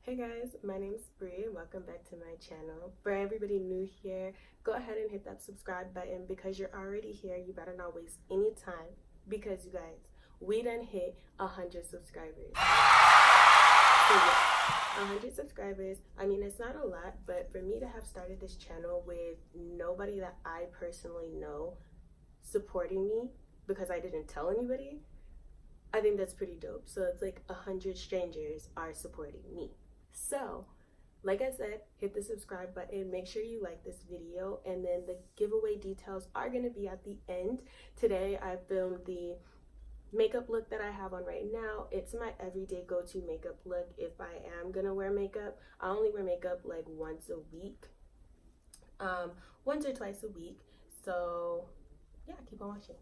Hey guys, my name is Bree and welcome back to my channel. For everybody new here, go ahead and hit that subscribe button because you're already here. You better not waste any time because you guys, we done hit 100 subscribers. So yeah, 100 subscribers. I mean, it's not a lot, but for me to have started this channel with nobody that I personally know supporting me because I didn't tell anybody, I think that's pretty dope. So it's like 100 strangers are supporting me. So, like I said, hit the subscribe button, make sure you like this video, and then the giveaway details are going to be at the end. Today, I filmed the makeup look that I have on right now. It's my everyday go-to makeup look if I am going to wear makeup. I only wear makeup like once a week, once or twice a week. So, yeah, keep on watching.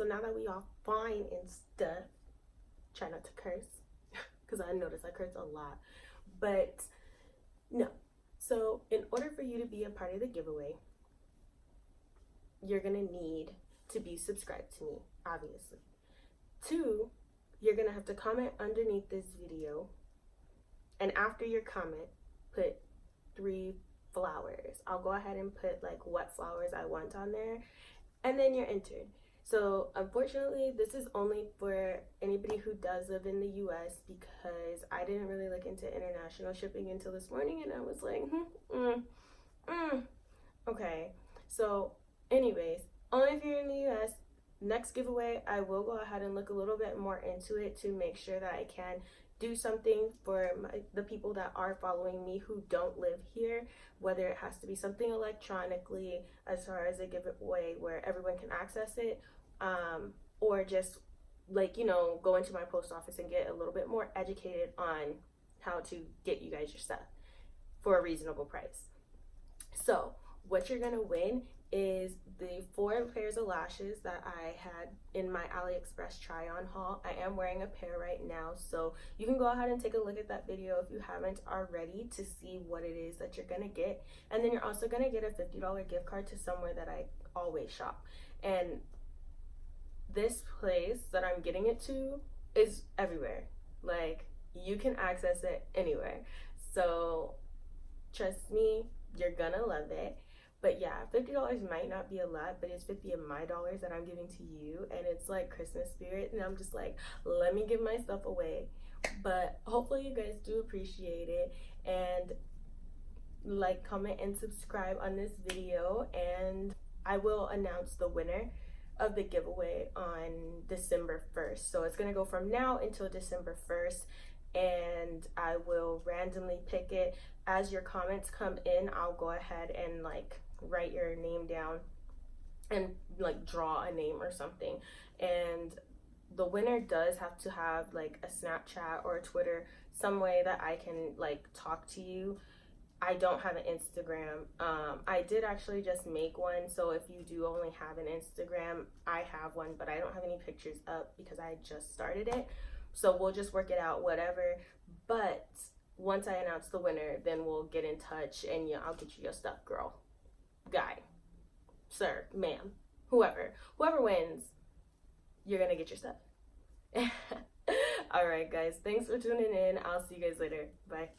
So now that we all fine and stuff, try not to curse, because I notice I curse a lot. But no. So in order for you to be a part of the giveaway, you're gonna need to be subscribed to me, obviously. 2, you're gonna have to comment underneath this video, and after your comment, put 3 flowers. I'll go ahead and put like what flowers I want on there, and then you're entered. So unfortunately, this is only for anybody who does live in the US, because I didn't really look into international shipping until this morning, and I was like, okay. So anyways, only if you're in the US. Next giveaway, I will go ahead and look a little bit more into it to make sure that I can do something for the people that are following me who don't live here, whether it has to be something electronically as far as a giveaway where everyone can access it, or just like, you know, go into my post office and get a little bit more educated on how to get you guys your stuff for a reasonable price. So what you're gonna win is the 4 pairs of lashes that I had in my AliExpress try on haul. I am wearing a pair right now, so you can go ahead and take a look at that video if you haven't already to see what it is that you're gonna get. And then you're also gonna get a $50 gift card to somewhere that I always shop. And this place that I'm getting it to is everywhere. Like, you can access it anywhere. So trust me, you're gonna love it. But yeah, $50 might not be a lot, but it's 50 of my dollars that I'm giving to you, and it's like Christmas spirit, and I'm just like, let me give my stuff away. But hopefully you guys do appreciate it, and like, comment, and subscribe on this video, and I will announce the winner of the giveaway on December 1st. So it's gonna go from now until December 1st, and I will randomly pick it. As your comments come in, I'll go ahead and like write your name down and like draw a name or something, and the winner does have to have like a Snapchat or a Twitter, some way that I can like talk to you. I don't have an Instagram. I did actually just make one, so if you do only have an Instagram, I have one, but I don't have any pictures up because I just started it. So we'll just work it out, whatever. But once I announce the winner, then we'll get in touch, and yeah, I'll get you your stuff, girl, guy, sir, ma'am, whoever wins, you're gonna get your stuff. All right, guys, thanks for tuning in. I'll see you guys later. Bye.